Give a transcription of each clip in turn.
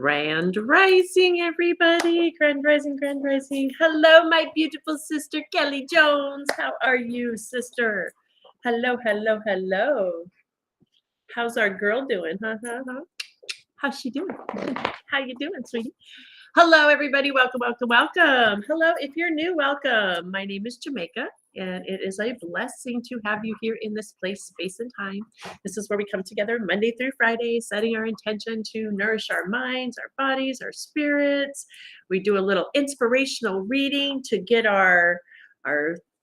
Grand Rising, everybody. Grand Rising, Grand Rising. Hello, my beautiful sister, Kelly Jones. How are you, sister? Hello, hello, hello. How's our girl doing? How's she doing? How you doing, sweetie? Hello, everybody. Welcome, welcome, welcome. Hello, if you're new, welcome. My name is Jamaica, and it is a blessing to have you here in this place, space, and time. This is where we come together Monday through Friday, setting our intention to nourish our minds, our bodies, our spirits. We do a little inspirational reading to get our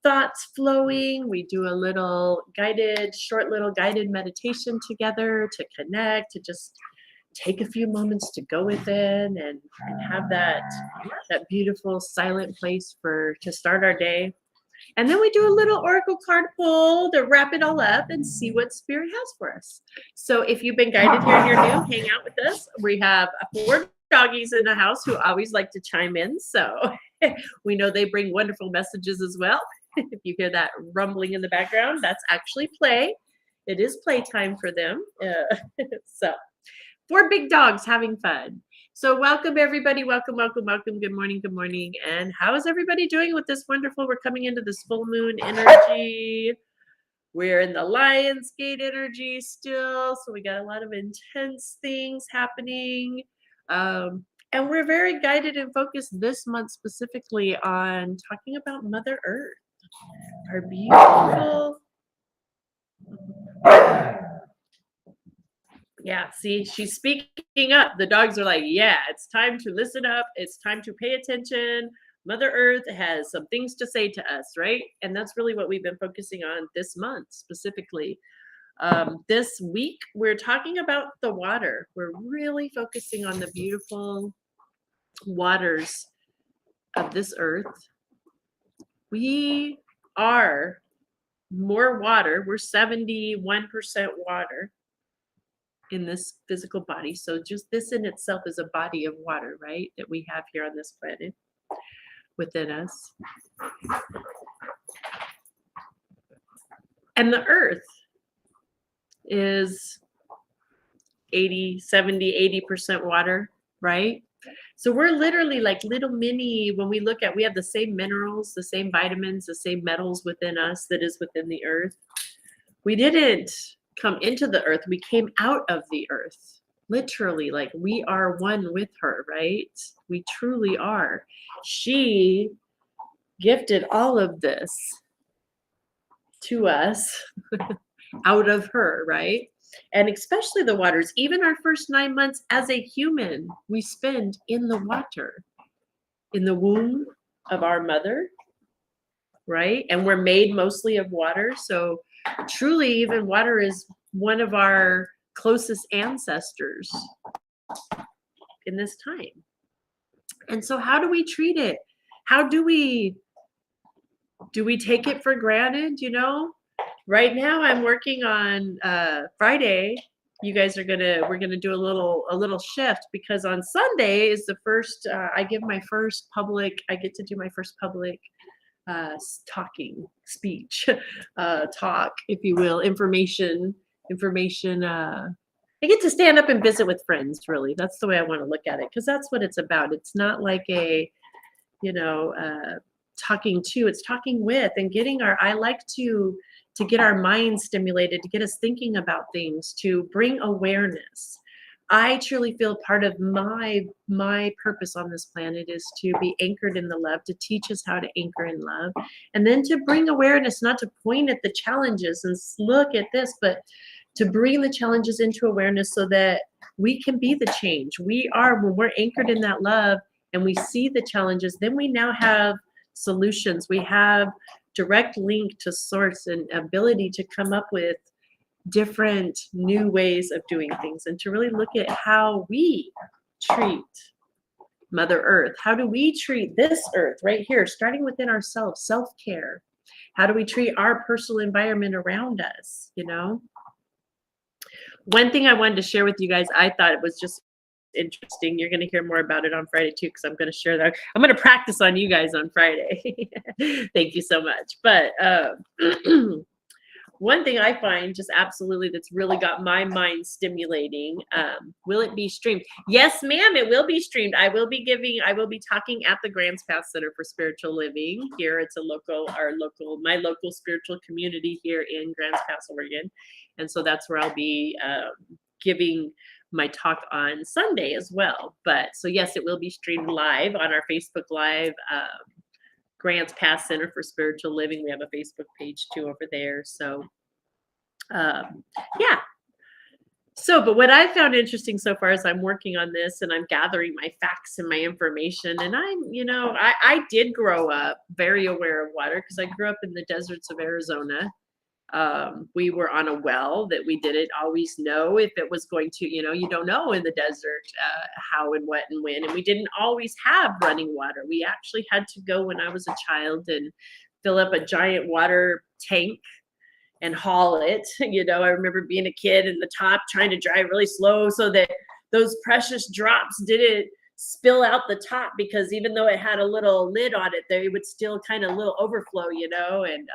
thoughts flowing. We do a little short little guided meditation together to connect, to just take a few moments to go within and have that beautiful silent place to start our day. And then we do a little oracle card pull to wrap it all up and see what spirit has for us. So if you've been guided here and you're new, hang out with us. We have 4 doggies in the house who always like to chime in. So we know they bring wonderful messages as well. If you hear that rumbling in the background, that's actually play. It is playtime for them. So 4 big dogs having fun. So welcome, everybody. Welcome, welcome, welcome. Good morning, good morning. And how is everybody doing with this wonderful? We're coming into this full moon energy. We're in the Lion's Gate energy still. So we got a lot of intense things happening. And we're very guided and focused this month specifically on talking about Mother Earth. Our beautiful... Yeah, see, she's speaking up. The dogs are like, yeah, it's time to listen up. It's time to pay attention. Mother Earth has some things to say to us, right? And that's really what we've been focusing on this month specifically. This week, we're talking about the water. We're really focusing on the beautiful waters of this earth. We are more water. We're 71% water in this physical body. So just this in itself is a body of water, right? That we have here on this planet within us. And the earth is 80% water, right? So we're literally like little mini, when we look at, we have the same minerals, the same vitamins, the same metals within us that is within the earth. We didn't come into the earth, we came out of the earth. Literally, like we are one with her, right? We truly are. She gifted all of this to us out of her, right? And especially the waters, even our first 9 months as a human, we spend in the water, in the womb of our mother, right? And we're made mostly of water. So truly, even water is one of our closest ancestors in this time. And so how do we treat it? How do we take it for granted, you know? Right now I'm working on Friday. You guys are we're gonna do a little shift, because on Sunday is the first I get to do my first public talking speech, talk, if you will, information. I get to stand up and visit with friends, really. That's the way I want to look at it, because that's what it's about. It's not like a, talking to, it's talking with, and I like to get our minds stimulated, to get us thinking about things, to bring awareness. I truly feel part of my purpose on this planet is to be anchored in the love, to teach us how to anchor in love, and then to bring awareness, not to point at the challenges and look at this, but to bring the challenges into awareness so that we can be the change. When we're anchored in that love and we see the challenges, then we now have solutions. We have direct link to source and ability to come up with different new ways of doing things, and to really look at how we treat Mother Earth. How do we treat this earth right here, starting within ourselves, self-care? How do we treat our personal environment around us, One thing I wanted to share with you guys, I thought it was just interesting. You're going to hear more about it on Friday too, because I'm going to share that. I'm going to practice on you guys on Friday. Thank you so much. But one thing I find just absolutely that's really got my mind stimulating. Will it be streamed? Yes, ma'am, it will be streamed. I will be talking at the Grants Path Center for Spiritual Living here. It's my local spiritual community here in Grants Pass, Oregon. And so that's where I'll be giving my talk on Sunday as well. But so yes, it will be streamed live on our Facebook Live. Grants Pass Center for Spiritual Living. We have a Facebook page too over there. So, yeah. So, but what I found interesting so far as I'm working on this and I'm gathering my facts and my information, and I did grow up very aware of water because I grew up in the deserts of Arizona. We were on a well that we didn't always know if it was going to, you don't know in the desert how and what and when. And we didn't always have running water. We actually had to go when I was a child and fill up a giant water tank and haul it. I remember being a kid in the top trying to drive really slow so that those precious drops didn't spill out the top, because even though it had a little lid on it, they would still kind of little overflow, and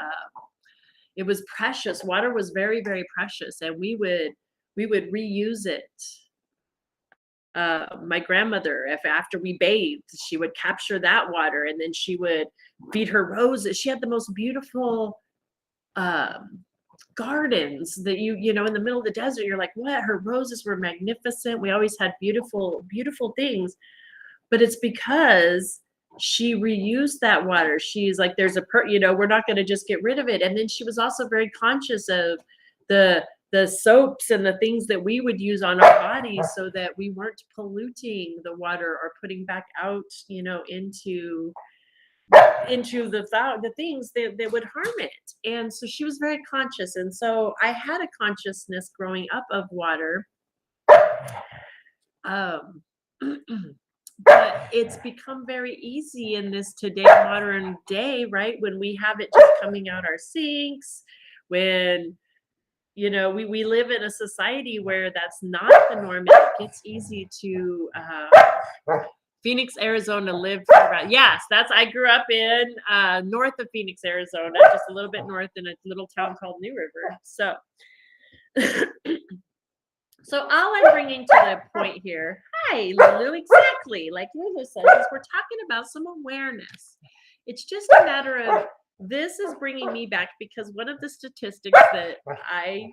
it was precious. Water was very, very precious, and we would reuse it. My grandmother, after we bathed, she would capture that water, and then she would feed her roses. She had the most beautiful gardens that in the middle of the desert. You're like, what? Her roses were magnificent. We always had beautiful, beautiful things, but it's because she reused that water. She's like, we're not going to just get rid of it. And then she was also very conscious of the soaps and the things that we would use on our bodies so that we weren't polluting the water or putting back out, into the things that would harm it. And so she was very conscious. And so I had a consciousness growing up of water. But it's become very easy in this today modern day, right? When we have it just coming out our sinks, when we live in a society where that's not the norm. It's easy to Phoenix, Arizona, lived for about, yes, I grew up in north of Phoenix, Arizona, just a little bit north in a little town called New River. So so all I'm bringing to the point here, hi, Lulu, exactly, like Lulu says, is we're talking about some awareness. It's just a matter of, this is bringing me back, because one of the statistics that I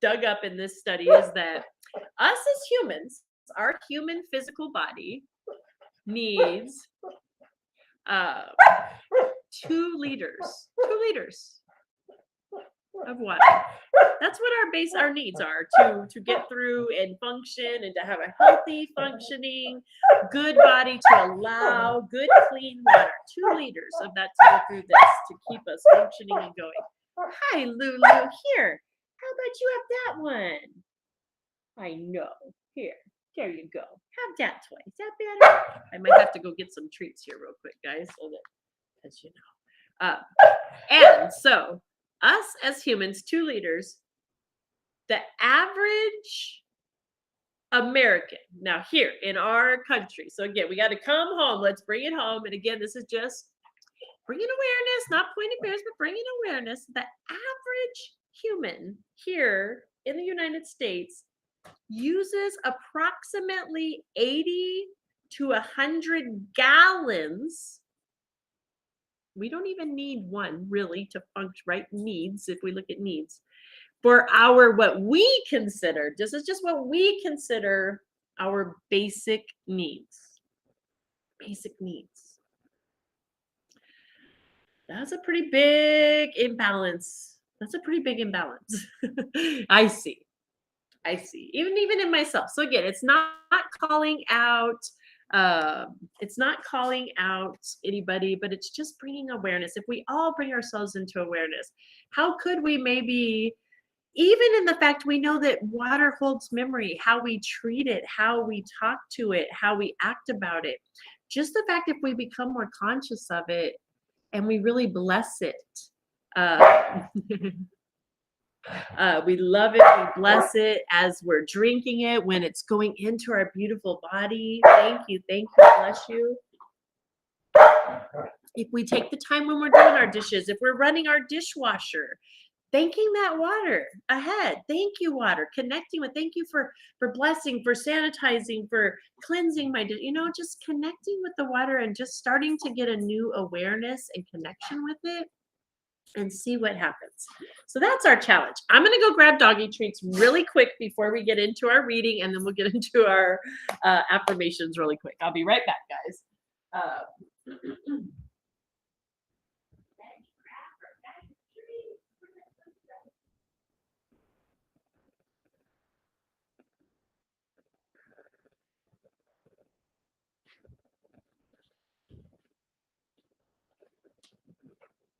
dug up in this study is that us as humans, our human physical body needs 2 liters of water. That's what our needs are to get through and function and to have a healthy, functioning, good body, to allow good, clean water. 2 liters of that to go through this to keep us functioning and going. Hi, Lulu. Here. How about you have that one? I know. Here. There you go. Have that toy. Is that better? I might have to go get some treats here real quick, guys, so that, as you know. And so, us as humans, 2 liters, the average American, now here in our country, so again, we got to come home. Let's bring it home. And again, this is just bringing awareness, not pointing fingers, but bringing awareness. The average human here in the United States uses approximately 80 to 100 gallons. We don't even need one really to function, right? Needs, if we look at needs, for what we consider, this is just what we consider our basic needs. Basic needs. That's a pretty big imbalance. I see. Even in myself. So again, it's not calling out anybody, but it's just bringing awareness. If we all bring ourselves into awareness, how could we maybe, even in the fact we know that water holds memory, how we treat it, how we talk to it, how we act about it, just the fact if we become more conscious of it and we really bless it. We love it, we bless it as we're drinking it, when it's going into our beautiful body. Thank you, bless you. If we take the time when we're doing our dishes, if we're running our dishwasher, thanking that water ahead. Thank you, water. Connecting with, thank you for blessing, for sanitizing, for cleansing my, just connecting with the water and just starting to get a new awareness and connection with it and see what happens. So that's our challenge. I'm going to go grab doggy treats really quick before we get into our reading, and then we'll get into our affirmations really quick. I'll be right back, guys.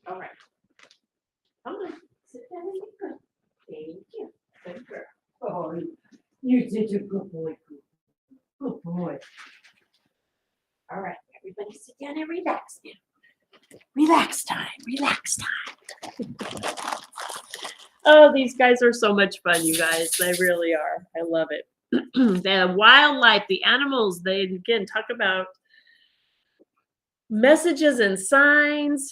All right. Come on. Sit down and be good. Thank you. Good girl. Oh, you're such a good boy. Good boy. All right. Everybody sit down and relax now. Relax time. Relax time. Oh, these guys are so much fun, you guys. They really are. I love it. The wildlife, the animals, they again talk about messages and signs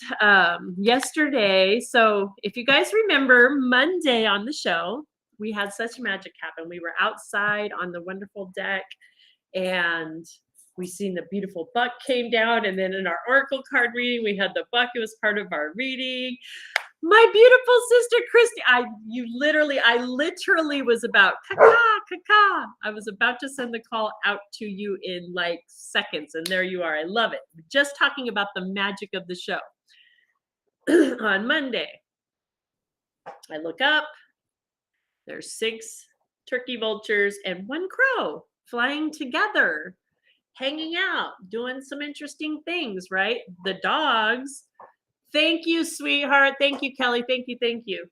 yesterday. So if you guys remember Monday on the show, we had such magic happen. We were outside on the wonderful deck and we seen the beautiful buck came down, and then in our oracle card reading we had the buck. It was part of our reading. My beautiful sister Christy, I literally was about caca. I was about to send the call out to you in like seconds, and there you are. I love it. Just talking about the magic of the show. On Monday, I look up, there's 6 turkey vultures and 1 crow flying together, hanging out, doing some interesting things, right? The dogs, thank you, sweetheart. Thank you, Kelly. Thank you. Thank you.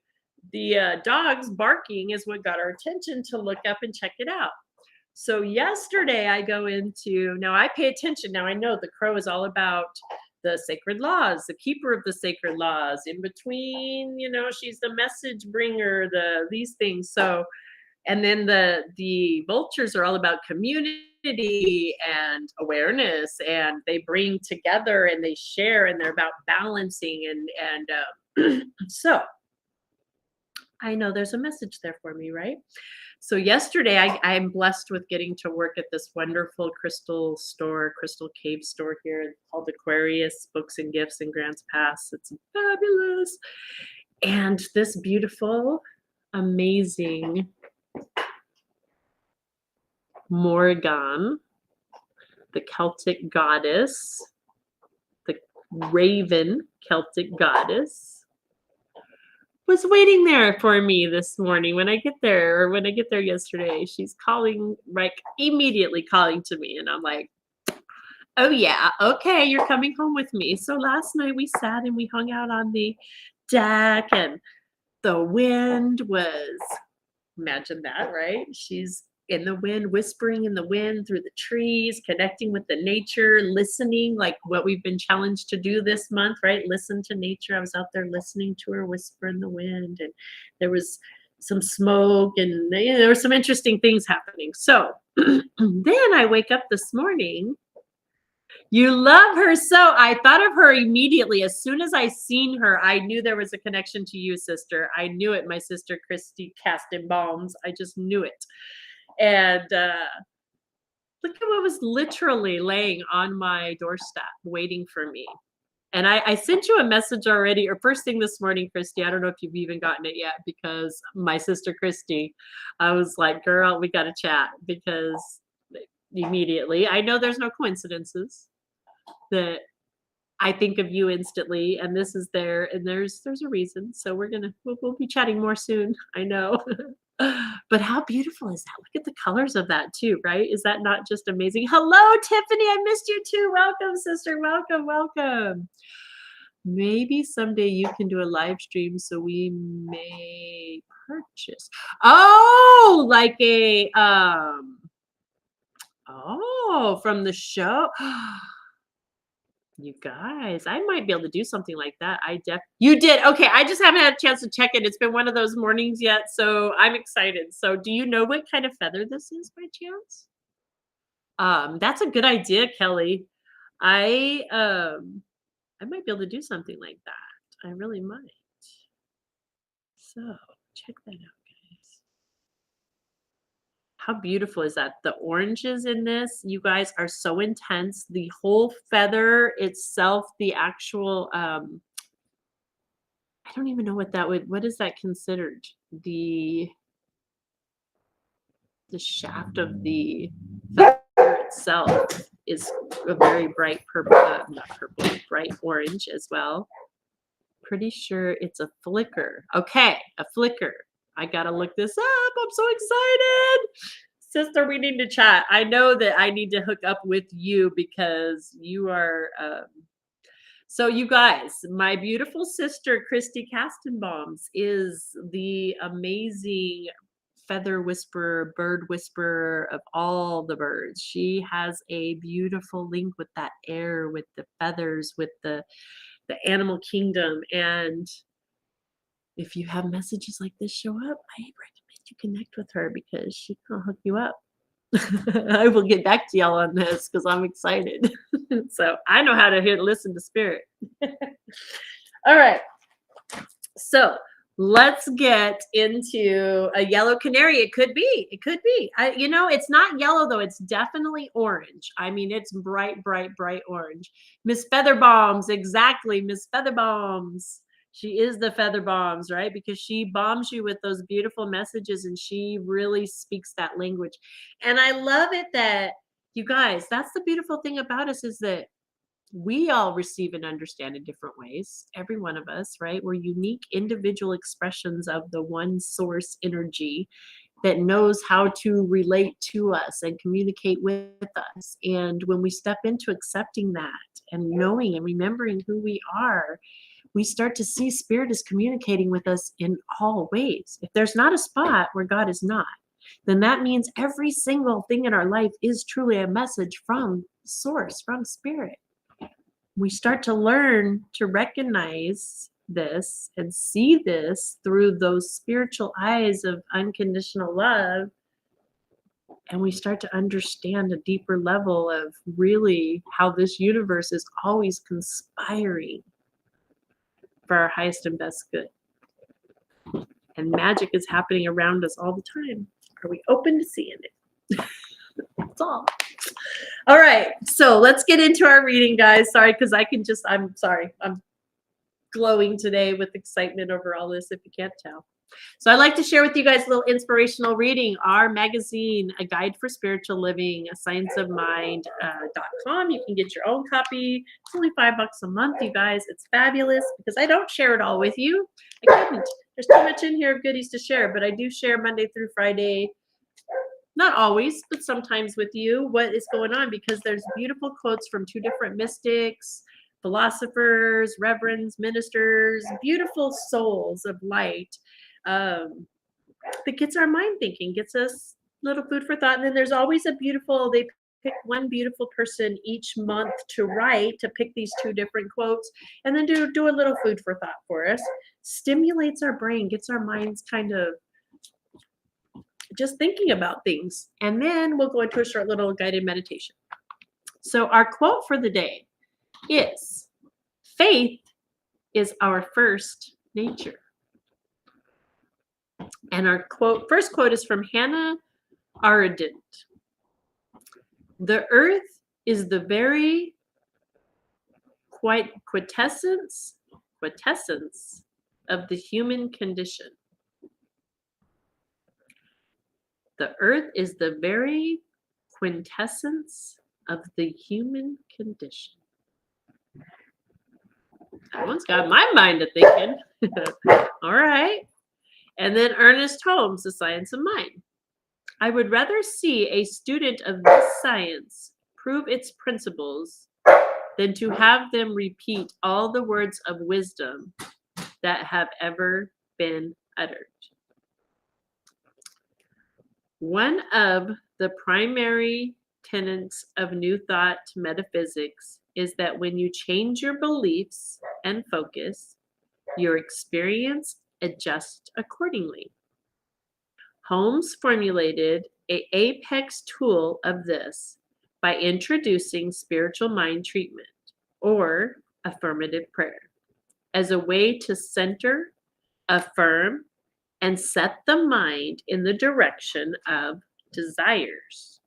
The dogs barking is what got our attention to look up and check it out. So yesterday I go into, now I pay attention. Now I know the crow is all about the sacred laws, the keeper of the sacred laws. In between, she's the message bringer, these things. So, and then the vultures are all about community and awareness, and they bring together and they share, and they're about balancing and so I know there's a message there for me, right? So yesterday I'm blessed with getting to work at this wonderful crystal cave store here called Aquarius Books and Gifts in Grants Pass. It's fabulous. And this beautiful, amazing Morrigan, the Celtic goddess, the raven Celtic goddess, was waiting there for me this morning when I get there yesterday. She's calling, like immediately calling to me, and I'm like, oh yeah, okay, you're coming home with me. So last night we sat and we hung out on the deck, and the wind was, imagine that, right? She's in the wind, whispering in the wind through the trees, connecting with the nature, listening, like what we've been challenged to do this month, right? Listen to nature. I was out there listening to her whisper in the wind, and there was some smoke, and there were some interesting things happening. So then I wake up this morning. You love her so. I thought of her immediately. As soon as I seen her, I knew there was a connection to you, sister. I knew it. My sister Christy cast in bombs. I just knew it. And look at what was literally laying on my doorstep waiting for me. And I sent you a message already, or first thing this morning, Christy. I don't know if you've even gotten it yet, because my sister Christy, I was like, girl, we got to chat, because immediately, I know there's no coincidences, that I think of you instantly, and this is there, and there's a reason. So we'll be chatting more soon. I know. But how beautiful is that? Look at the colors of that too, right? Is that not just amazing? Hello, Tiffany. I missed you too. Welcome, sister. Welcome. Maybe someday you can do a live stream so we may purchase. Oh, like a from the show. You guys, I might be able to do something like that. You did. Okay, I just haven't had a chance to check it. It's been one of those mornings yet, so I'm excited. So do you know what kind of feather this is by chance? That's a good idea, Kelly. I might be able to do something like that. I really might. So check that out, guys. How beautiful is that? The oranges in this, you guys, are so intense. The whole feather itself, the actual, I don't even know what is that considered? The shaft of the feather itself is a very bright purple, not purple, bright orange as well. Pretty sure it's a flicker. Okay, a flicker. I gotta look this up. I'm so excited. Sister, we need to chat. I know that I need to hook up with you because you are so you guys, my beautiful sister Christy Castenbaums is the amazing feather whisperer, bird whisperer of all the birds. She has a beautiful link with that air, with the feathers, with the animal kingdom. And if you have messages like this show up, I recommend you connect with her because she can hook you up. I will get back to y'all on this because I'm excited. So I know how to listen to spirit. All right. So let's get into a yellow canary. It could be. It could be. It's not yellow though. It's definitely orange. I mean, it's bright, bright, bright orange. Miss Featherbombs. Exactly. Miss Featherbombs. She is the feather bombs, right? Because she bombs you with those beautiful messages and she really speaks that language. And I love it that you guys, that's the beautiful thing about us is that we all receive and understand in different ways. Every one of us, right? We're unique individual expressions of the one source energy that knows how to relate to us and communicate with us. And when we step into accepting that and knowing and remembering who we are, we start to see spirit is communicating with us in all ways. If there's not a spot where God is not, then that means every single thing in our life is truly a message from source, from spirit. We start to learn to recognize this and see this through those spiritual eyes of unconditional love. And we start to understand a deeper level of really how this universe is always conspiring for our highest and best good. And magic is happening around us all the time. Are we open to seeing it? That's all. All right, so let's get into our reading, guys. Sorry, because I'm sorry. I'm glowing today with excitement over all this, if you can't tell. So I'd like to share with you guys a little inspirational reading. Our magazine, A Guide for Spiritual Living, scienceofmind.com. You can get your own copy. It's only $5 a month, you guys. It's fabulous because I don't share it all with you. I couldn't. There's too much in here of goodies to share, but I do share Monday through Friday. Not always, but sometimes with you, what is going on, because there's beautiful quotes from two different mystics, philosophers, reverends, ministers, beautiful souls of light that gets our mind thinking, gets us little food for thought. And then there's always they pick one beautiful person each month to write, to pick these two different quotes, and then do a little food for thought for us. Stimulates our brain, gets our minds kind of just thinking about things. And then we'll go into a short little guided meditation. So our quote for the day is, faith is our first nature. And our first quote is from Hannah Arendt. The earth is the very quintessence of the human condition. The earth is the very quintessence of the human condition. That one's got my mind a thinking. All right. And then Ernest Holmes, The Science of Mind. I would rather see a student of this science prove its principles than to have them repeat all the words of wisdom that have ever been uttered. One of the primary tenets of New Thought metaphysics is that when you change your beliefs and focus, your experience adjusts accordingly. Holmes formulated an apex tool of this by introducing spiritual mind treatment, or affirmative prayer, as a way to center, affirm, and set the mind in the direction of desires.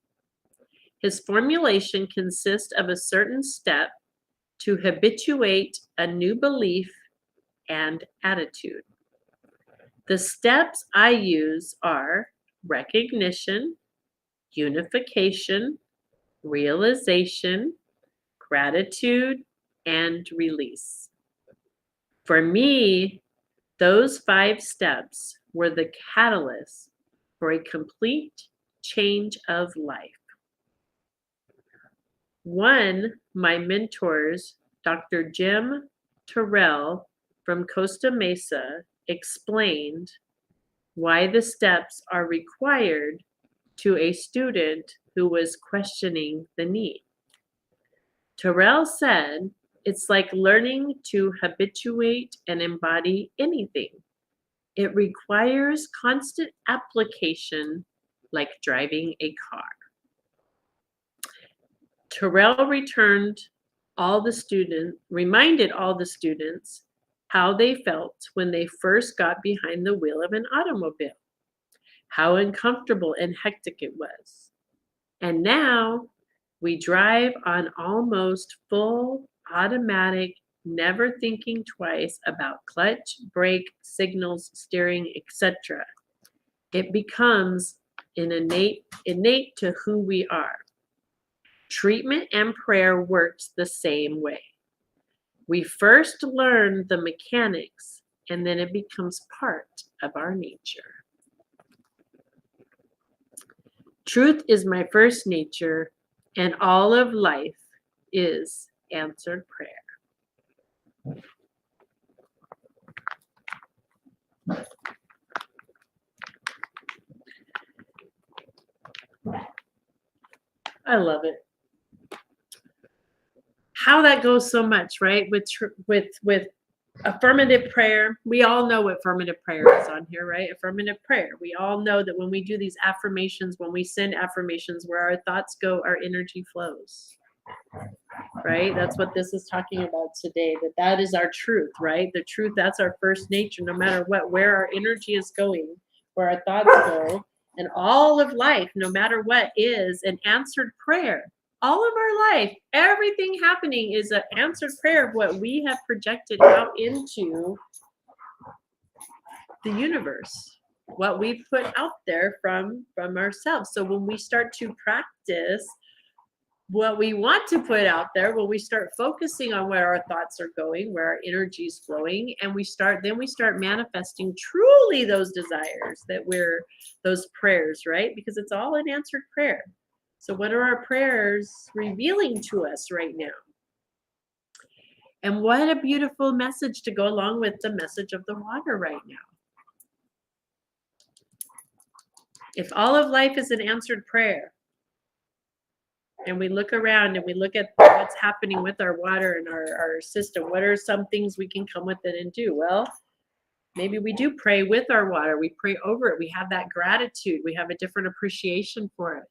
His formulation consists of a certain step to habituate a new belief and attitude. The steps I use are recognition, unification, realization, gratitude, and release. For me, those 5 steps were the catalyst for a complete change of life. One, my mentors, Dr. Jim Terrell from Costa Mesa, explained why the steps are required to a student who was questioning the need. Terrell said, it's like learning to habituate and embody anything. It requires constant application like driving a car. Terrell reminded all the students how they felt when they first got behind the wheel of an automobile, how uncomfortable and hectic it was. And now we drive on almost full automatic, never thinking twice about clutch, brake, signals, steering, etc. It becomes innate to who we are. Treatment and prayer works the same way. We first learn the mechanics, and then it becomes part of our nature. Truth is my first nature, and all of life is answered prayer. I love it. How that goes so much, right? With affirmative prayer. We all know what affirmative prayer is on here, right? Affirmative prayer. We all know that when we do these affirmations, when we send affirmations, where our thoughts go, our energy flows. Right? That's what this is talking about today, that is our truth, right? The truth, that's our first nature, no matter what, where our energy is going, where our thoughts go, and all of life, no matter what, is an answered prayer. All of our life, everything happening is an answered prayer of what we have projected out into the universe, what we put out there from ourselves. So when we start to practice what we want to put out there, when we start focusing on where our thoughts are going, where our energy is flowing, and we start manifesting truly those desires, those prayers, right? Because it's all an answered prayer. So what are our prayers revealing to us right now? And what a beautiful message to go along with the message of the water right now. If all of life is an answered prayer, and we look around and we look at what's happening with our water and our system, what are some things we can come with it and do? Well, maybe we do pray with our water. We pray over it. We have that gratitude. We have a different appreciation for it.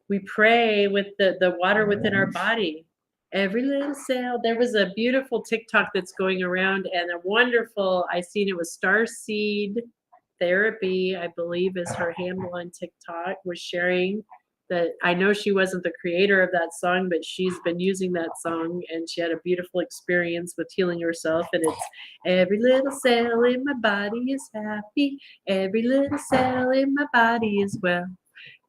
We pray with the water within our body. Every little cell. There was a beautiful TikTok that's going around, and a wonderful, I seen it was Starseed Therapy, I believe is her handle on TikTok, was sharing that. I know she wasn't the creator of that song, but she's been using that song, and she had a beautiful experience with healing herself. And it's every little cell in my body is happy. Every little cell in my body is well.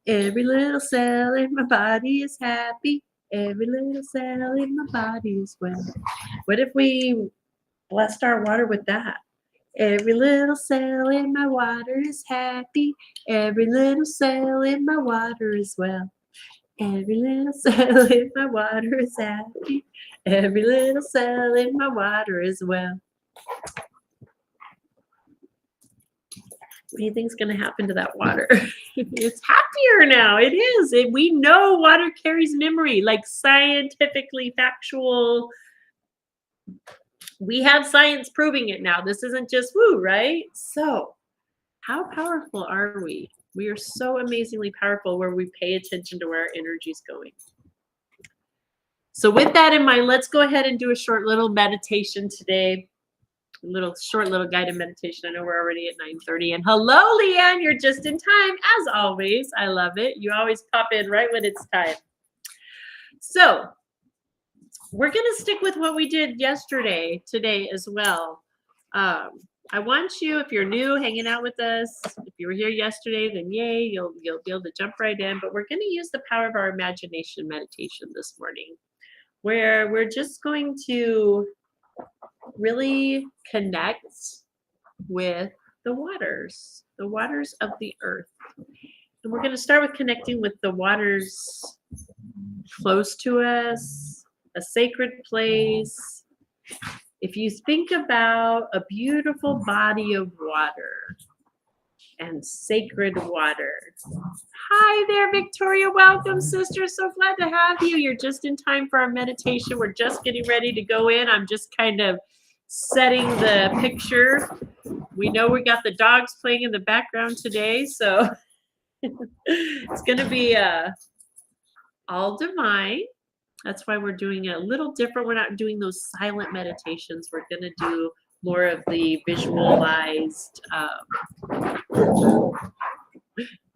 Every little cell in my body is happy. Every little cell in my body is well. What if we blessed our water with that? Every little cell in my water is happy. Every little cell in my water is well. Every little cell in my water is happy. Every little cell in my water is well. What do you think's going to happen to that water? It's happier now. It is. We know water carries memory, like scientifically factual. We have science proving it now. This isn't just woo, right? So how powerful are we? We are so amazingly powerful where we pay attention to where our energy is going. So with that in mind, let's go ahead and do a short little meditation today. short little guided meditation. I know we're already at 9:30. And hello, Leanne. You're just in time, as always. I love it. You always pop in right when it's time. So we're going to stick with what we did yesterday, today as well. I want you, if you're new, hanging out with us, if you were here yesterday, then yay, you'll be able to jump right in. But we're going to use the power of our imagination meditation this morning, where we're just going to really connect with the waters of the earth. And we're going to start with connecting with the waters close to us, a sacred place. If you think about a beautiful body of water and sacred water. Hi there, Victoria. Welcome, sister. So glad to have you. You're just in time for our meditation. We're just getting ready to go in. I'm just kind of setting the picture. We know we got the dogs playing in the background today, so it's going to be all divine. That's why we're doing it a little different. We're not doing those silent meditations. We're going to do more of the visualized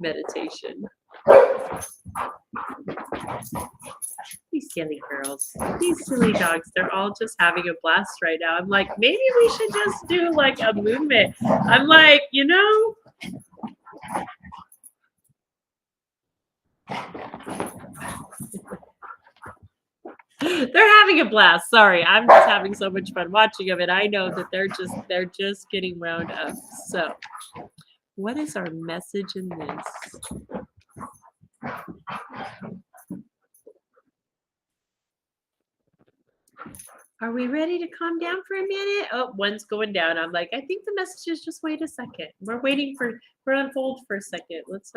meditation. These silly girls, these silly dogs, they're all just having a blast right now. I'm like, maybe we should just do like a movement. I'm like, they're having a blast. Sorry, I'm just having so much fun watching them, and I know that they're just getting wound up. So, what is our message in this? Are we ready to calm down for a minute? Oh, one's going down. I'm like, I think the message is just wait a second. We're on hold for a second. Let's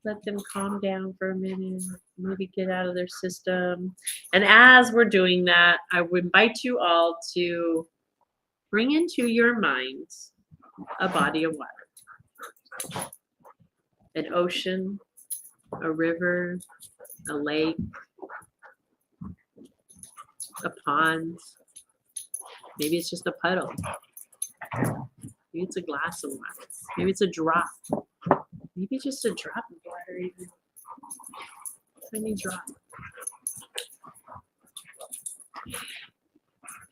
let them calm down for a minute, maybe get out of their system. And as we're doing that, I would invite you all to bring into your minds a body of water, an ocean, a river, a lake, a pond. Maybe it's just a puddle. Maybe it's a glass of water. Maybe it's a drop. Maybe just a drop of water, even. Tiny drop.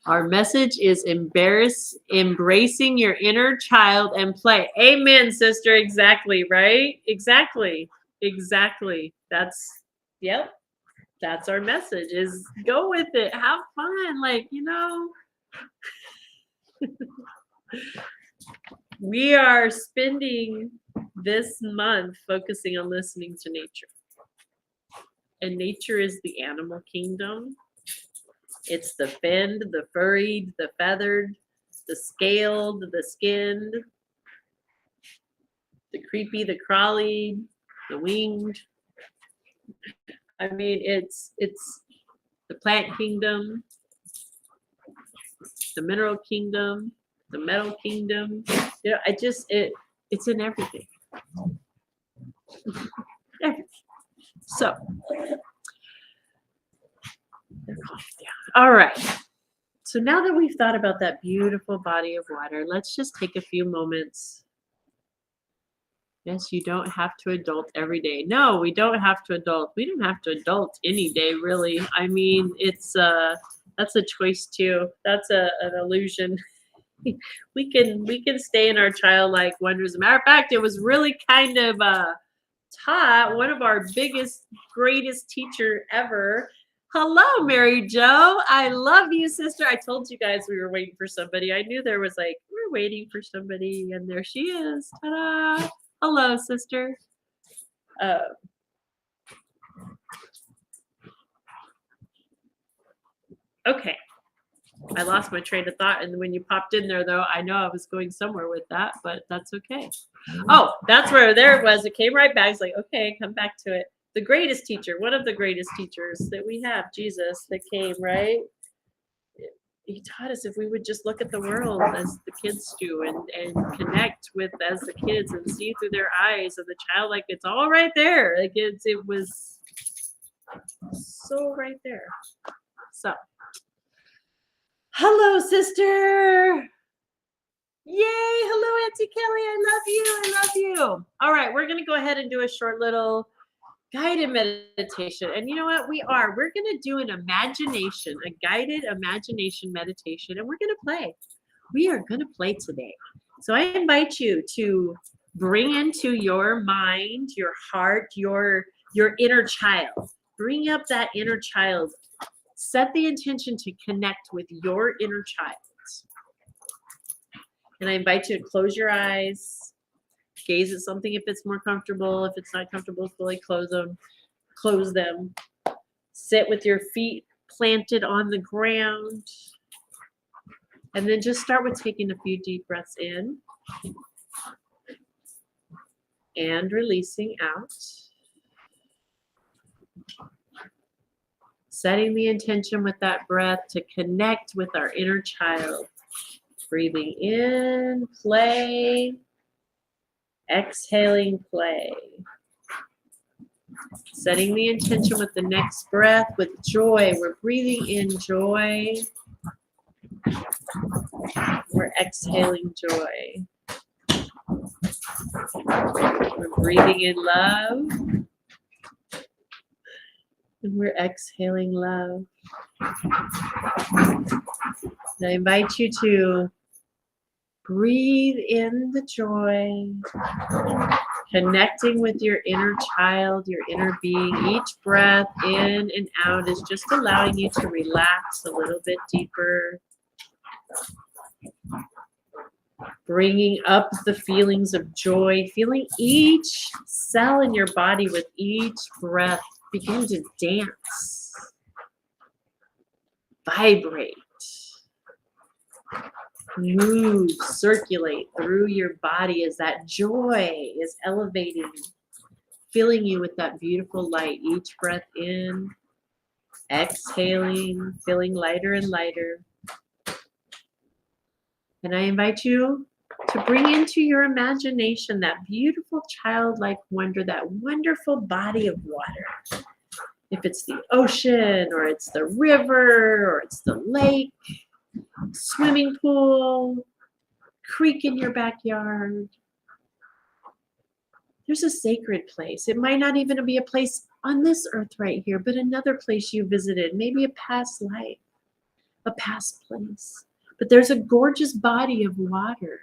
Our message is embracing your inner child and play. Amen, sister. Exactly, right? Exactly. Yep. That's our message, is go with it. Have fun. We are spending this month focusing on listening to nature. And nature is the animal kingdom. It's the finned, the furried, the feathered, the scaled, the skinned, the creepy, the crawly, the winged. I mean, it's the plant kingdom, the mineral kingdom, the metal kingdom. It's in everything. Everything. So, all right. So now that we've thought about that beautiful body of water, let's just take a few moments. Yes, you don't have to adult every day. No, we don't have to adult. We don't have to adult any day, really. I mean, that's a choice too. That's an illusion. We can stay in our childlike wonders. As a matter of fact, it was really kind of taught one of our greatest teacher ever. Hello, Mary Jo. I love you, sister. I told you guys we were waiting for somebody. I knew there was we're waiting for somebody, and there she is. Ta-da! Hello, sister. Okay. I lost my train of thought, and when you popped in there, though, I know I was going somewhere with that, but that's okay. Oh, that's where there it was. It came right back. It's like, okay, come back to it. The greatest teacher, one of the greatest teachers that we have, Jesus, that came, right? He taught us if we would just look at the world as the kids do and connect with as the kids and see through their eyes of the child, like it's all right there. It was so right there. So Hello, sister. Yay. Hello, Auntie Kelly. I love you. I love you. All right. We're going to go ahead and do a short little guided meditation. And you know what? We're going to do an imagination, a guided imagination meditation. And we're going to play. We are going to play today. So I invite you to bring into your mind, your heart, your inner child. Bring up that inner child. Set the intention to connect with your inner child. And I invite you to close your eyes, gaze at something if it's more comfortable. If it's not comfortable, fully close them. Sit with your feet planted on the ground. And then just start with taking a few deep breaths in and releasing out. Setting the intention with that breath to connect with our inner child. Breathing in, play. Exhaling, play. Setting the intention with the next breath with joy. We're breathing in joy. We're exhaling joy. We're breathing in love. And we're exhaling love. And I invite you to breathe in the joy, connecting with your inner child, your inner being. Each breath in and out is just allowing you to relax a little bit deeper. Bringing up the feelings of joy, feeling each cell in your body with each breath begin to dance, vibrate, move, circulate through your body as that joy is elevating, filling you with that beautiful light. Each breath in, exhaling, feeling lighter and lighter. And I invite you to bring into your imagination that beautiful childlike wonder, that wonderful body of water. If it's the ocean, or it's the river, or it's the lake, swimming pool, creek in your backyard. There's a sacred place. It might not even be a place on this earth right here, but another place you visited, maybe a past life, a past place. But there's a gorgeous body of water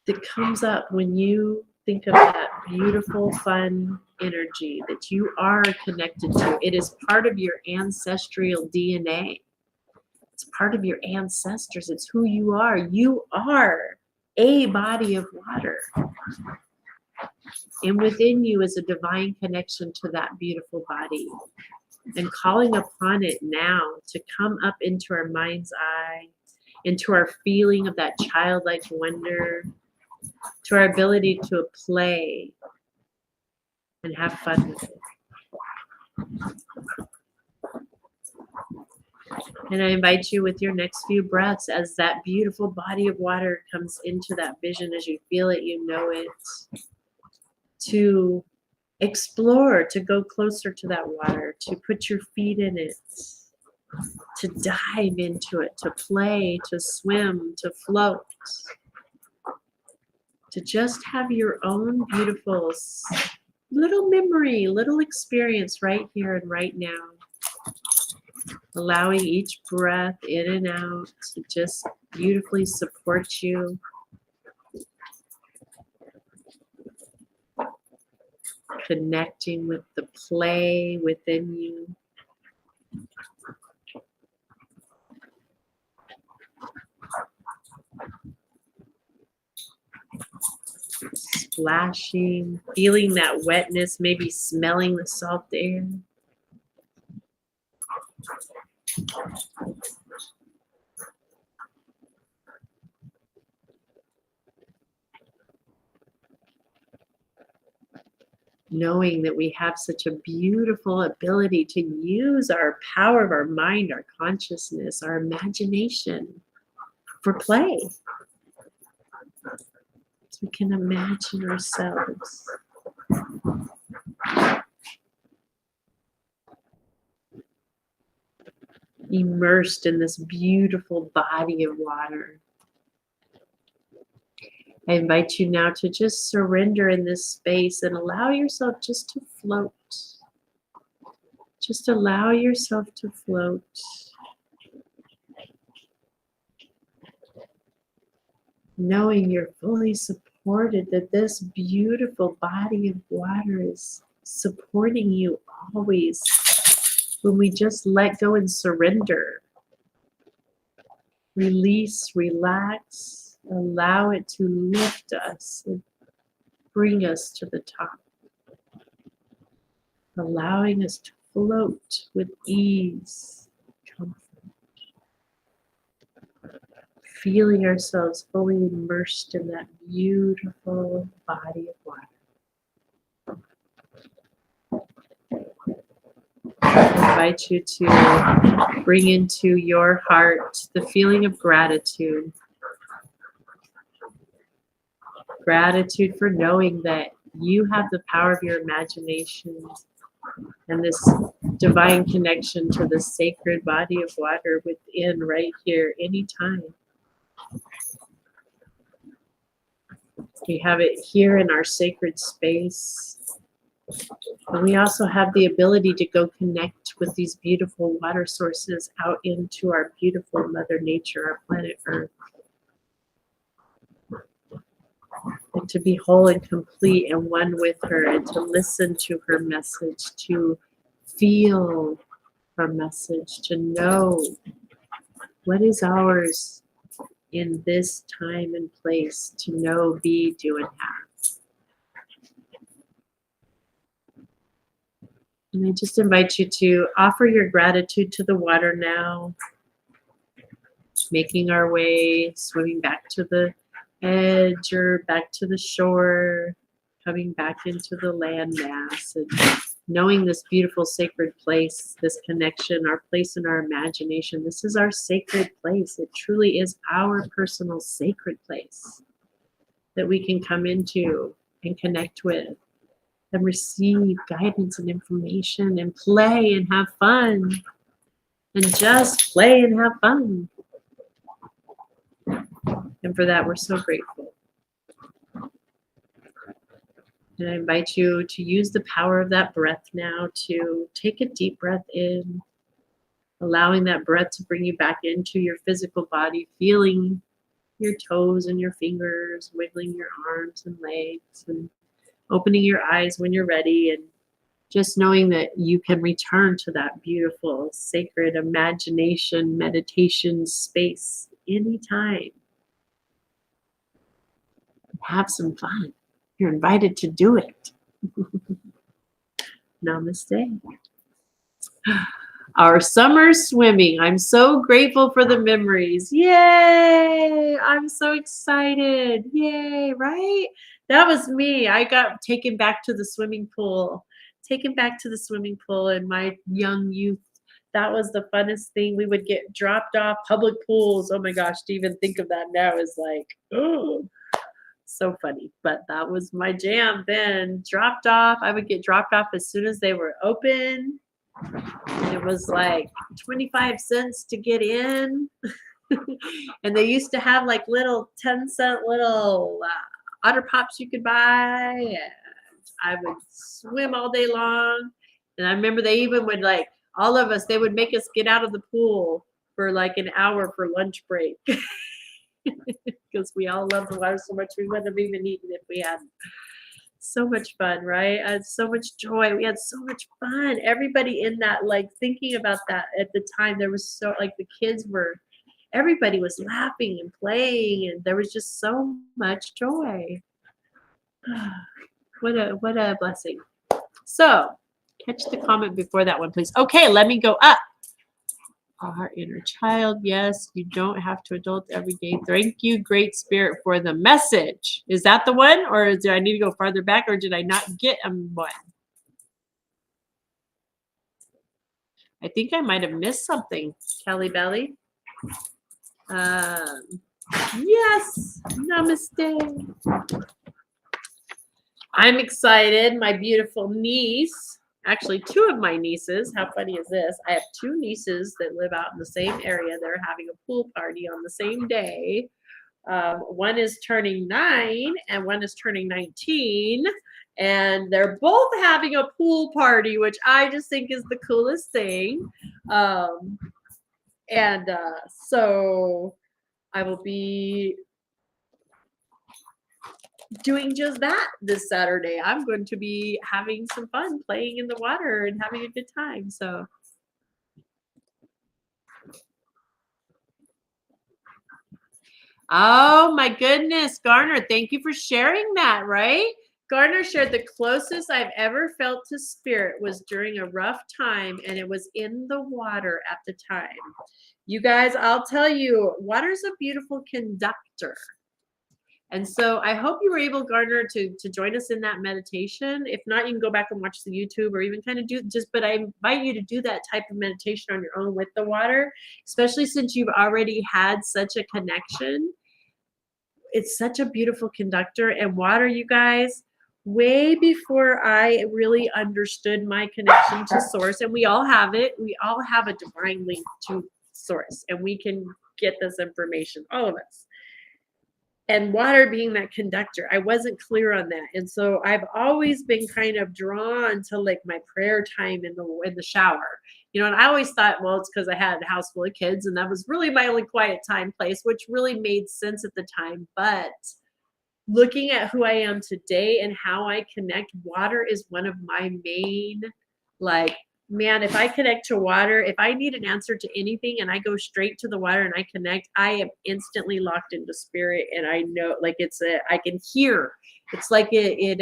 that comes up when you think of that beautiful, fun energy that you are connected to. It is part of your ancestral DNA. It's part of your ancestors. It's who you are. You are a body of water. And within you is a divine connection to that beautiful body. And calling upon it now to come up into our mind's eye, into our feeling of that childlike wonder, to our ability to play and have fun with it. And I invite you with your next few breaths, as that beautiful body of water comes into that vision, as you feel it, you know it, to explore, to go closer to that water, to put your feet in it, to dive into it, to play, to swim, to float, to just have your own beautiful little memory, little experience right here and right now. Allowing each breath in and out to just beautifully support you. Connecting with the play within you. Splashing, feeling that wetness, maybe smelling the salt air. Knowing that we have such a beautiful ability to use our power of our mind, our consciousness, our imagination for play. So we can imagine ourselves immersed in this beautiful body of water. I invite you now to just surrender in this space and allow yourself just to float. Just allow yourself to float. Knowing you're fully supported, that this beautiful body of water is supporting you always. When we just let go and surrender, release, relax, allow it to lift us and bring us to the top, allowing us to float with ease, comfort, feeling ourselves fully immersed in that beautiful body of water. I invite you to bring into your heart the feeling of gratitude. Gratitude for knowing that you have the power of your imagination and this divine connection to the sacred body of water within right here, anytime. We have it here in our sacred space. And we also have the ability to go connect with these beautiful water sources out into our beautiful Mother Nature, our planet Earth. And to be whole and complete and one with her, and to listen to her message, to feel her message, to know what is ours in this time and place, to know, be, do, and have. And I just invite you to offer your gratitude to the water now, making our way, swimming back to the edge or back to the shore, coming back into the land mass, and knowing this beautiful sacred place, this connection, our place in our imagination. This is our sacred place. It truly is our personal sacred place that we can come into and connect with and receive guidance and information and play and have fun, and just play and have fun. And for that, we're so grateful. And I invite you to use the power of that breath now to take a deep breath in, allowing that breath to bring you back into your physical body, feeling your toes and your fingers, wiggling your arms and legs, and opening your eyes when you're ready, and just knowing that you can return to that beautiful, sacred imagination, meditation space anytime. Have some fun. You're invited to do it. Namaste. Our summer swimming. I'm so grateful for the memories. Yay! I'm so excited. Yay, right? That was me. I got taken back to the swimming pool. Taken back to the swimming pool in my young youth. That was the funnest thing. We would get dropped off public pools. Oh my gosh, to even think of that now is like, oh, so funny. But that was my jam then. Dropped off. I would get dropped off as soon as they were open. It was like 25 cents to get in. And they used to have like little 10-cent little otter pops you could buy. And I would swim all day long. And I remember they even would, like, all of us, they would make us get out of the pool for like an hour for lunch break. Because we all loved the water so much we wouldn't have even eaten if we hadn't. So much fun, right? I had so much joy. We had so much fun. Everybody in that, like, thinking about that at the time, there was so, like, the kids were, everybody was laughing and playing, and there was just so much joy. What a blessing. So, catch the comment before that one, please. Okay, let me go up. Our inner child. Yes, you don't have to adult every day. Thank you, Great Spirit, for the message. Is that the one? Or do I need to go farther back? Or did I not get one? I think I might have missed something, Kelly Belly. Yes. Namaste. I'm excited. My beautiful niece Actually, two of my nieces. How funny is this? I have two nieces that live out in the same area. They're having a pool party on the same day. One is turning 9 and one is turning 19. And they're both having a pool party, which I just think is the coolest thing. So I will be doing just that this Saturday. I'm going to be having some fun playing in the water and having a good time. So oh my goodness, Garner, thank you for sharing that, right? Garner shared the closest I've ever felt to spirit was during a rough time, and it was in the water at the time. You guys, I'll tell you, water's a beautiful conductor. And so I hope you were able, Gardner, to join us in that meditation. If not, you can go back and watch the YouTube or even kind of but I invite you to do that type of meditation on your own with the water, especially since you've already had such a connection. It's such a beautiful conductor. And water, you guys, way before I really understood my connection to source, and we all have it, we all have a divine link to source, and we can get this information, all of us. And water being that conductor, I wasn't clear on that. And so I've always been kind of drawn to like my prayer time in the shower. You know, and I always thought, well, it's because I had a house full of kids and that was really my only quiet time place, which really made sense at the time. But looking at who I am today and how I connect, water is one of my main, like, man, if I connect to water, if I need an answer to anything and I go straight to the water and I connect, I am instantly locked into spirit. And I know, like, I can hear. It's like it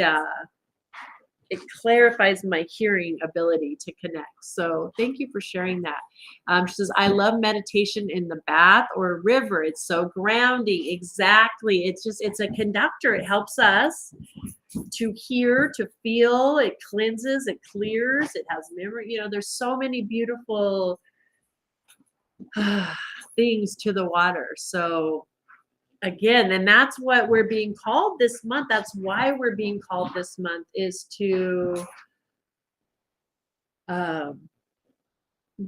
clarifies my hearing ability to connect. So thank you for sharing that. She says, I love meditation in the bath or a river. It's so grounding. Exactly. It's a conductor. It helps us to hear, to feel. It cleanses, it clears, it has memory. You know, there's so many beautiful things to the water. So again, and that's what we're being called this month. That's why we're being called this month, is to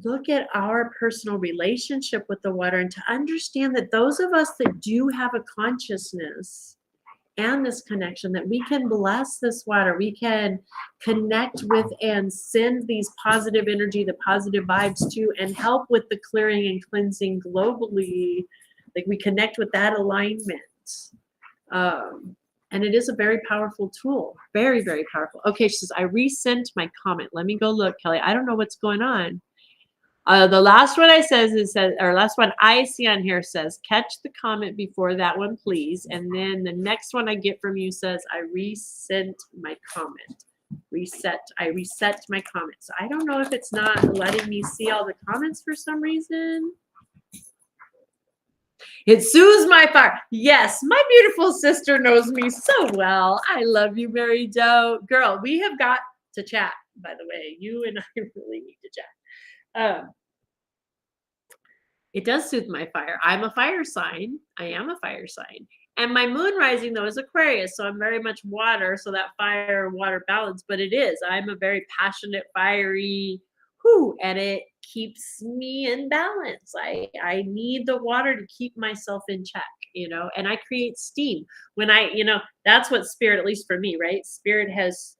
look at our personal relationship with the water and to understand that those of us that do have a consciousness and this connection, that we can bless this water, we can connect with and send these positive energy, the positive vibes to, and help with the clearing and cleansing globally. Like, we connect with that alignment. And it is a very powerful tool. Very, very powerful. Okay, she says, I resent my comment. Let me go look, Kelly. I don't know what's going on. The last one last one I see on here says, catch the comment before that one, please. And then the next one I get from you says, I resent my comment. I reset my comment. So I don't know if it's not letting me see all the comments for some reason. It soothes my fire. Yes, my beautiful sister knows me so well. I love you, Mary Jo. Girl, we have got to chat, by the way. You and I really need to chat. It does soothe my fire. I'm a fire sign. I am a fire sign. And my moon rising, though, is Aquarius. So I'm very much water. So that fire and water balance. But it is. I'm a very passionate, fiery, and it keeps me in balance. I need the water to keep myself in check, you know, and I create steam. When that's what spirit, at least for me, right? Spirit has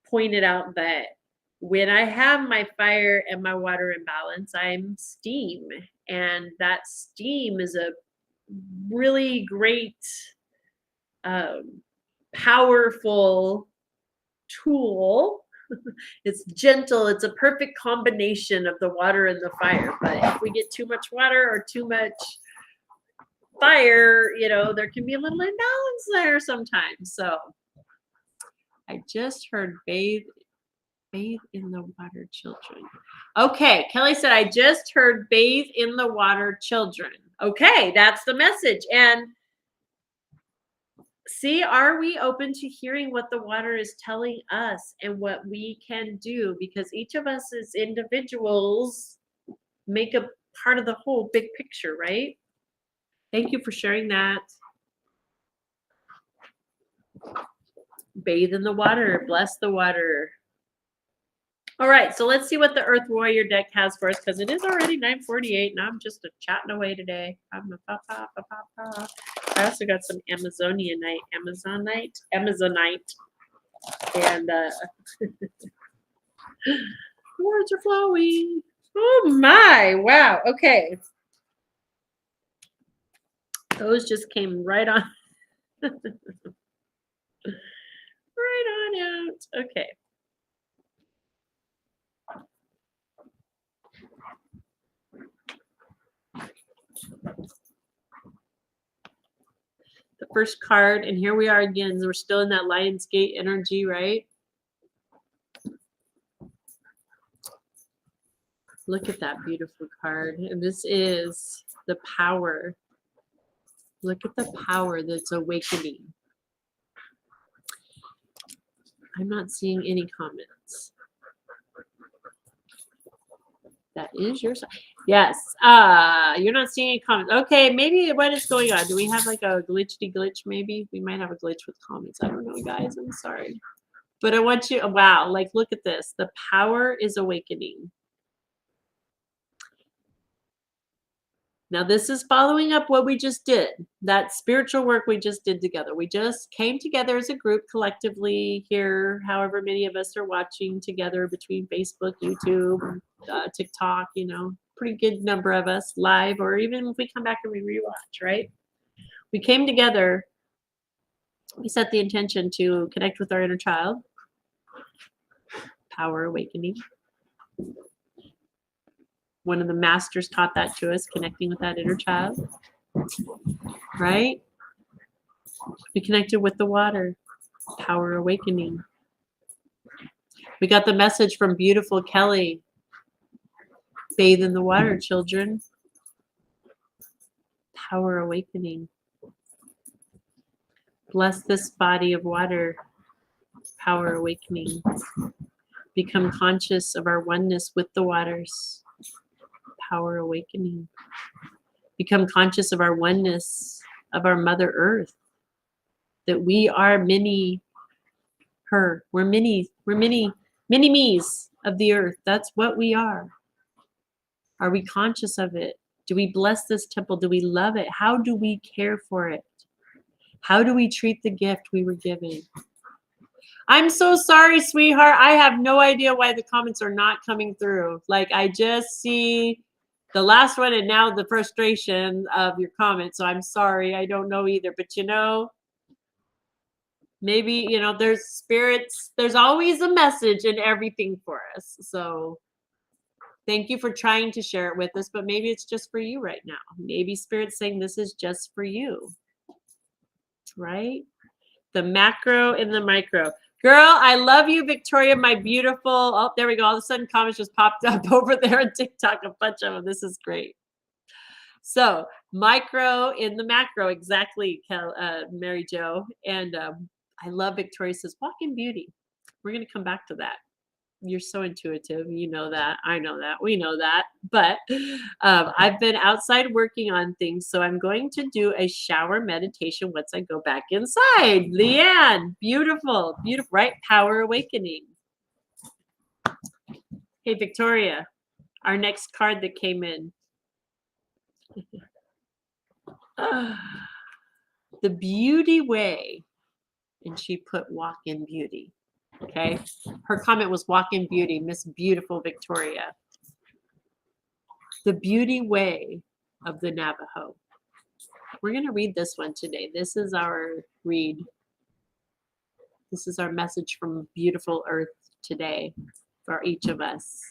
pointed out that when I have my fire and my water in balance, I'm steam. And that steam is a really great, powerful tool. It's gentle. It's a perfect combination of the water and the fire. But if we get too much water or too much fire, you know, there can be a little imbalance there sometimes. So I just heard bathe in the water, children. Okay, Kelly said, I just heard bathe in the water, children. Okay, that's the message. And see, are we open to hearing what the water is telling us and what we can do? Because each of us as individuals make a part of the whole big picture, right? Thank you for sharing that. Bathe in the water, bless the water. All right, so let's see what the Earth Warrior deck has for us, because it is already 9:48, and I'm just chatting away today. I'm a pa. I also got some Amazonite, and words are flowing. Oh my! Wow. Okay, those just came right on, right on out. Okay. The first card, and here we are again. We're still in that Lionsgate energy, right? Look at that beautiful card. And this is the power. Look at the power that's awakening. I'm not seeing any comments. That is your side. Yes. You're not seeing any comments. Okay, maybe what is going on? Do we have like a glitch? Maybe we might have a glitch with comments. I don't know, guys. I'm sorry. But I want you, wow, like look at this. The power is awakening. Now, this is following up what we just did, that spiritual work we just did together. We just came together as a group collectively here, however many of us are watching together between Facebook, YouTube, TikTok, pretty good number of us live, or even if we come back and we rewatch, right? We came together, we set the intention to connect with our inner child, power awakening. One of the masters taught that to us, connecting with that inner child, right? We connected with the water, power awakening. We got the message from beautiful Kelly. Bathe in the water, children. Power awakening. Bless this body of water. Power awakening. Become conscious of our oneness with the waters. Power awakening. Become conscious of our oneness of our Mother Earth. That we are many her. We're many me's of the earth. That's what we are. Are we conscious of it? Do we bless this temple? Do we love it? How do we care for it? How do we treat the gift we were given? I'm so sorry, sweetheart. I have no idea why the comments are not coming through. Like, I just see the last one and now the frustration of your comments. So I'm sorry. I don't know either. But maybe, there's spirits. There's always a message in everything for us. So thank you for trying to share it with us. But maybe it's just for you right now. Maybe Spirit's saying this is just for you. Right? The macro and the micro. Girl, I love you, Victoria, my beautiful. Oh, there we go. All of a sudden, comments just popped up over there on TikTok, a bunch of them. This is great. So, micro in the macro, exactly, Mary Jo. And I love Victoria says, walk in beauty. We're going to come back to that. You're so intuitive. You know that. I know that. We know that. But I've been outside working on things. So I'm going to do a shower meditation once I go back inside. Leanne, beautiful, beautiful, right? Power awakening. Hey, Victoria, our next card that came in. The beauty way. And she put walk in beauty. Okay. Her comment was walk in beauty, Miss Beautiful Victoria. The beauty way of the Navajo. We're going to read this one today. This is our read. This is our message from beautiful Earth today for each of us.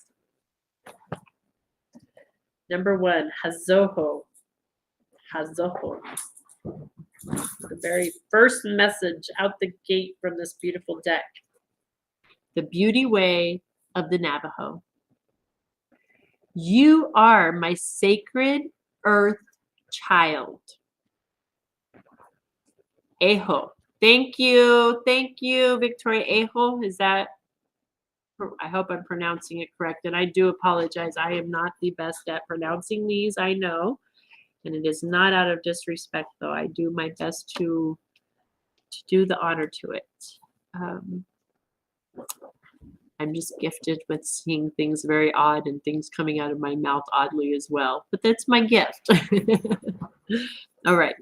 Number 1, Hazoho. Hazoho. The very first message out the gate from this beautiful deck. The beauty way of the Navajo. You are my sacred earth child. Eho. Thank you, Victoria. Eho, is that? I hope I'm pronouncing it correct, and I do apologize. I am not the best at pronouncing these, I know, and it is not out of disrespect, though. I do my best to do the honor to it. I'm just gifted with seeing things very odd and things coming out of my mouth oddly as well. But that's my gift. All right.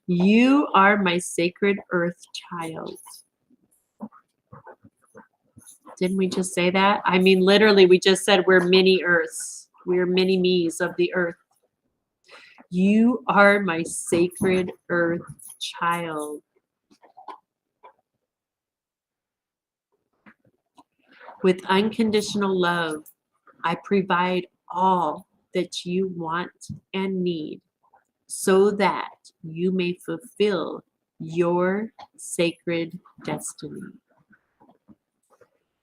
You are my sacred earth child. Didn't we just say that? I mean, literally, we just said we're mini earths. We're mini me's of the earth. You are my sacred earth child. With unconditional love, I provide all that you want and need so that you may fulfill your sacred destiny.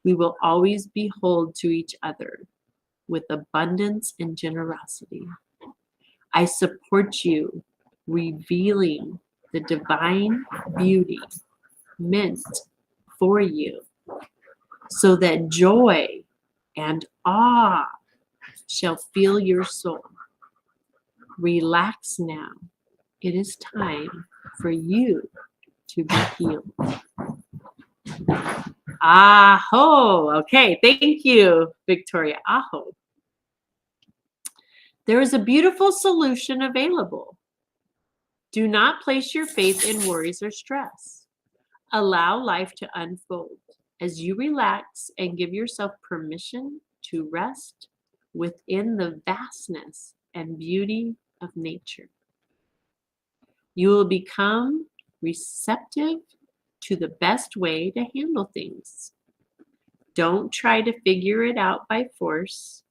We will always behold to each other with abundance and generosity. I support you, revealing the divine beauty meant for you, so that joy and awe shall fill your soul. Relax now. It is time for you to be healed. Aho. Okay, thank you, Victoria. Aho. There is a beautiful solution available. Do not place your faith in worries or stress. Allow life to unfold as you relax and give yourself permission to rest within the vastness and beauty of nature. You will become receptive to the best way to handle things. Don't try to figure it out by force.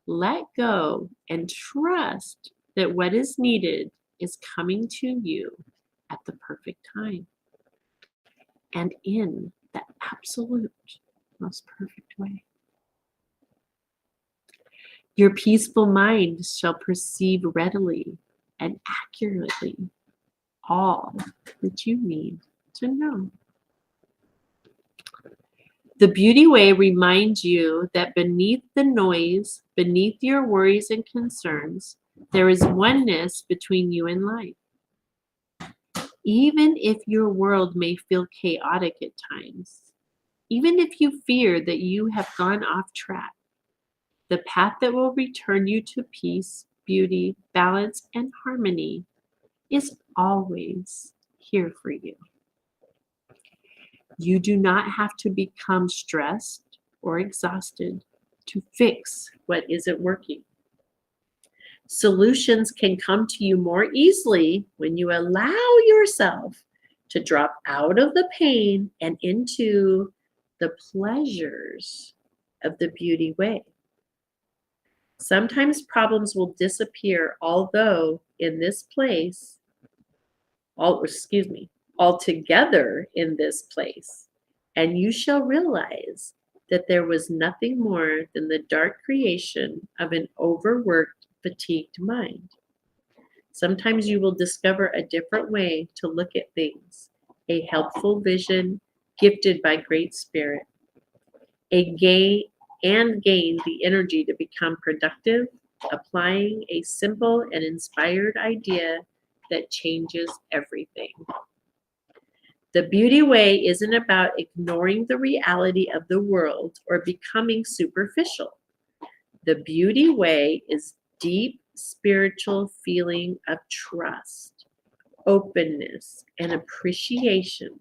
Let go and trust that what is needed is coming to you at the perfect time and in the absolute most perfect way. Your peaceful mind shall perceive readily and accurately all that you need to know. The Beauty Way reminds you that beneath the noise, beneath your worries and concerns, there is oneness between you and life. Even if your world may feel chaotic at times, even if you fear that you have gone off track, the path that will return you to peace, beauty, balance, and harmony is always here for you. You do not have to become stressed or exhausted to fix what isn't working. Solutions can come to you more easily when you allow yourself to drop out of the pain and into the pleasures of the beauty way. Sometimes problems will disappear, altogether in this place, and you shall realize that there was nothing more than the dark creation of an overworked, fatigued mind. Sometimes you will discover a different way to look at things, a helpful vision gifted by Great Spirit, gain the energy to become productive, applying a simple and inspired idea that changes everything. The Beauty Way isn't about ignoring the reality of the world or becoming superficial. The Beauty Way is deep spiritual feeling of trust, openness, and appreciation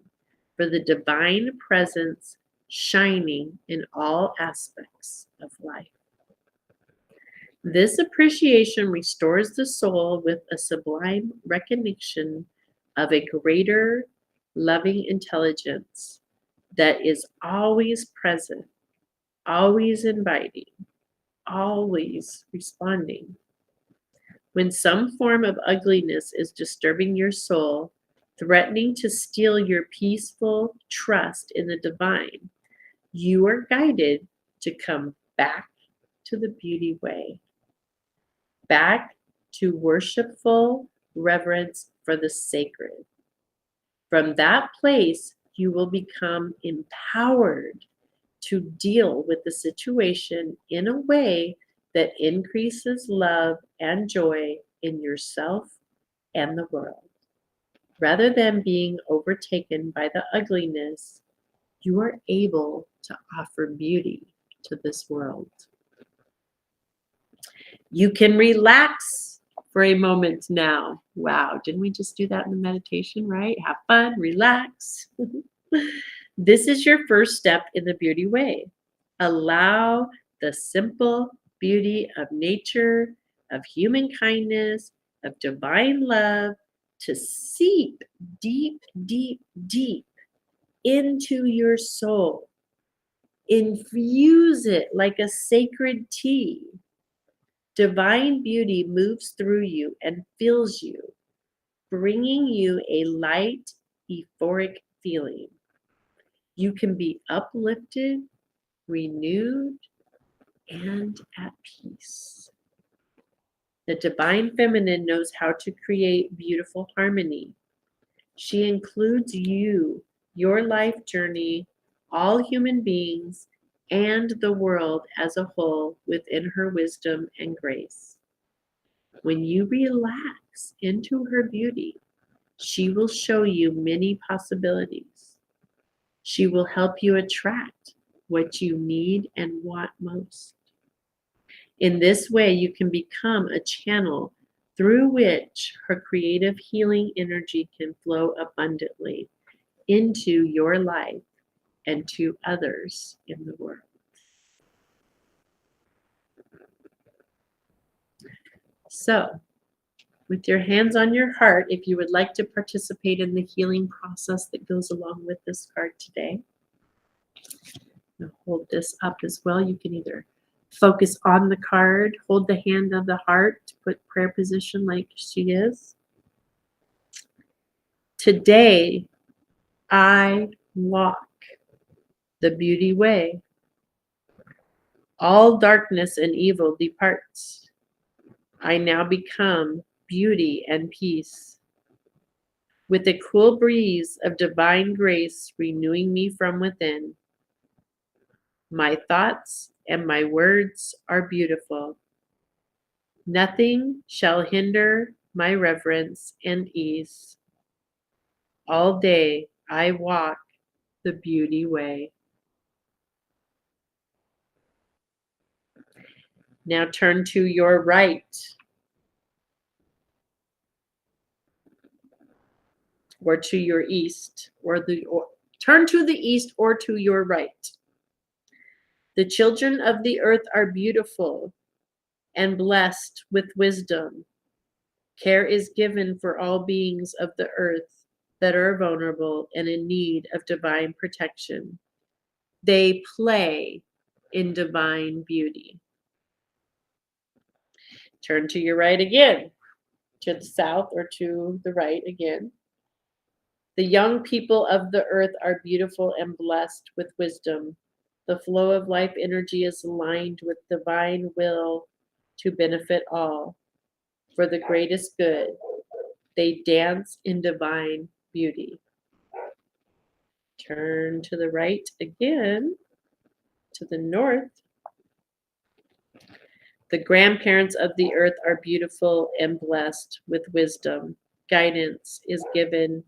for the divine presence shining in all aspects of life. This appreciation restores the soul with a sublime recognition of a greater loving intelligence that is always present, always inviting, always responding. When some form of ugliness is disturbing your soul, threatening to steal your peaceful trust in the divine, you are guided to come back to the Beauty Way, back to worshipful reverence for the sacred. From that place, you will become empowered to deal with the situation in a way that increases love and joy in yourself and the world. Rather than being overtaken by the ugliness, you are able to offer beauty to this world. You can relax for a moment now. Wow, didn't we just do that in the meditation, right? Have fun, relax. This is your first step in the beauty way. Allow the simple beauty of nature, of human kindness, of divine love to seep deep, deep, deep into your soul. Infuse it like a sacred tea. Divine beauty moves through you and fills you, bringing you a light, euphoric feeling. You can be uplifted, renewed, and at peace. The divine feminine knows how to create beautiful harmony. She includes you, your life journey, all human beings, and the world as a whole within her wisdom and grace. When you relax into her beauty, she will show you many possibilities. She will help you attract what you need and want most. In this way, you can become a channel through which her creative healing energy can flow abundantly into your life and to others in the world. So, with your hands on your heart, if you would like to participate in the healing process that goes along with this card today, I'll hold this up as well. You can either focus on the card, hold the hand of the heart to put prayer position like she is. Today, I walk the beauty way. All darkness and evil departs. I now become beauty and peace. With a cool breeze of divine grace renewing me from within, my thoughts and my words are beautiful. Nothing shall hinder my reverence and ease. All day I walk the beauty way. Now turn to your right, or to your east, or turn to the east or to your right. The children of the earth are beautiful and blessed with wisdom. Care is given for all beings of the earth that are vulnerable and in need of divine protection. They play in divine beauty. Turn to your right again, to the south or to the right again. The young people of the earth are beautiful and blessed with wisdom. The flow of life energy is aligned with divine will to benefit all. For the greatest good, they dance in divine beauty. Turn to the right again, to the north. The grandparents of the earth are beautiful and blessed with wisdom. Guidance is given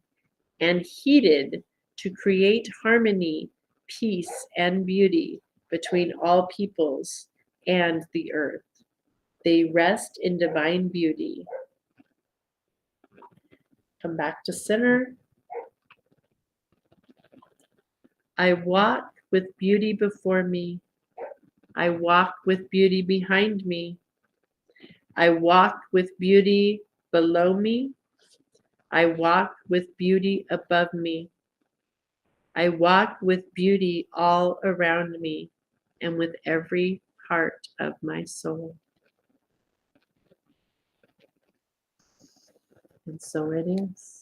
and heeded to create harmony, peace, and beauty between all peoples and the earth. They rest in divine beauty. Come back to center. I walk with beauty before me. I walk with beauty behind me. I walk with beauty below me. I walk with beauty above me. I walk with beauty all around me and with every part of my soul. And so it is.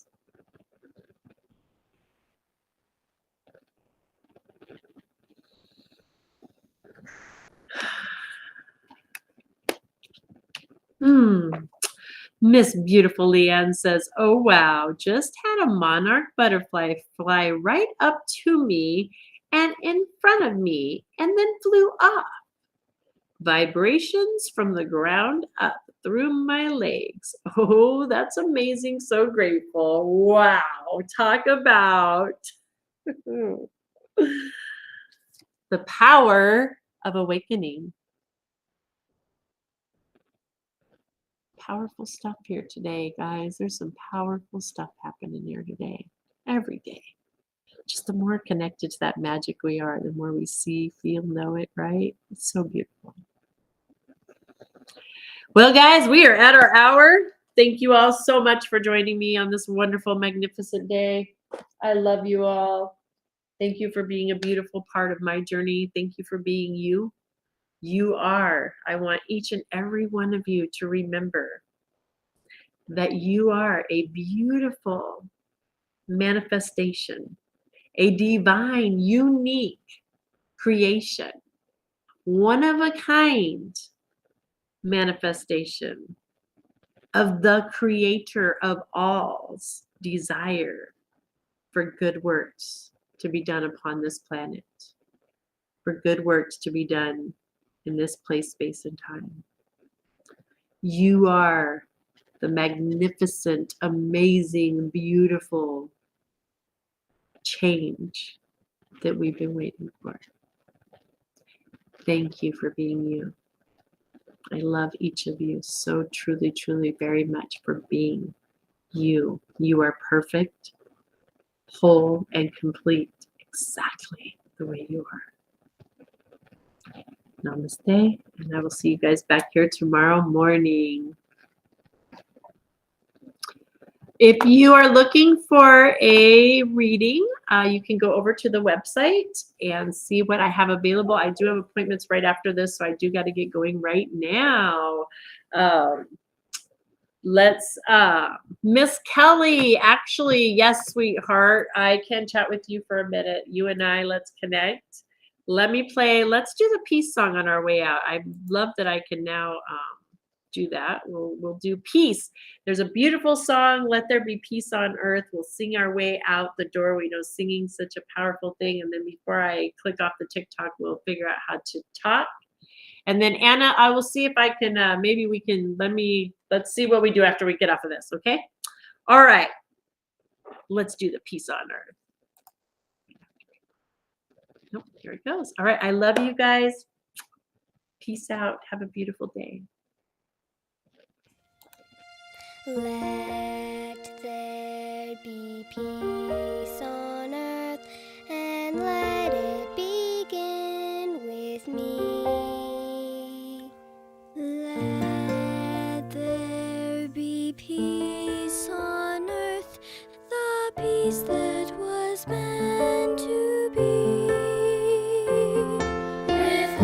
Miss Beautiful Leanne says, oh wow, just had a monarch butterfly fly right up to me and in front of me and then flew off. Vibrations from the ground up through my legs. Oh, that's amazing. So grateful. Wow. Talk about the power of awakening. Powerful stuff here today, guys. There's some powerful stuff happening here today, every day. Just the more connected to that magic we are, the more we see, feel, know it, right? It's so beautiful. Well, guys, we are at our hour. Thank you all so much for joining me on this wonderful, magnificent day. I love you all. Thank you for being a beautiful part of my journey. Thank you for being you. You are. I want each and every one of you to remember that you are a beautiful manifestation, a divine, unique creation, one of a kind manifestation of the creator of all's desire for good works to be done upon this planet, for good works to be done in this place, space, and time. You are the magnificent, amazing, beautiful change that we've been waiting for. Thank you for being you. I love each of you so truly, truly very much for being you. You are perfect, whole, and complete exactly the way you are. Namaste, and I will see you guys back here tomorrow morning. If you are looking for a reading, you can go over to the website and see what I have available. I do have appointments right after this, so I do got to get going right now. Miss Kelly, actually, yes, sweetheart, I can chat with you for a minute. You and I, let's connect. Let me play. Let's do the peace song on our way out. I love that I can now do that. We'll do peace. There's a beautiful song, Let There Be Peace on Earth. We'll sing our way out the door. We know singing's such a powerful thing. And then before I click off the TikTok, we'll figure out how to talk. And then Anna, I will see if I can, maybe we can, let's see what we do after we get off of this, okay? All right, let's do the peace on earth. Nope, here it goes. All right, I love you guys. Peace out. Have a beautiful day. Let there be peace on earth, and let it begin with me. Let there be peace on earth, the peace that was meant to be. With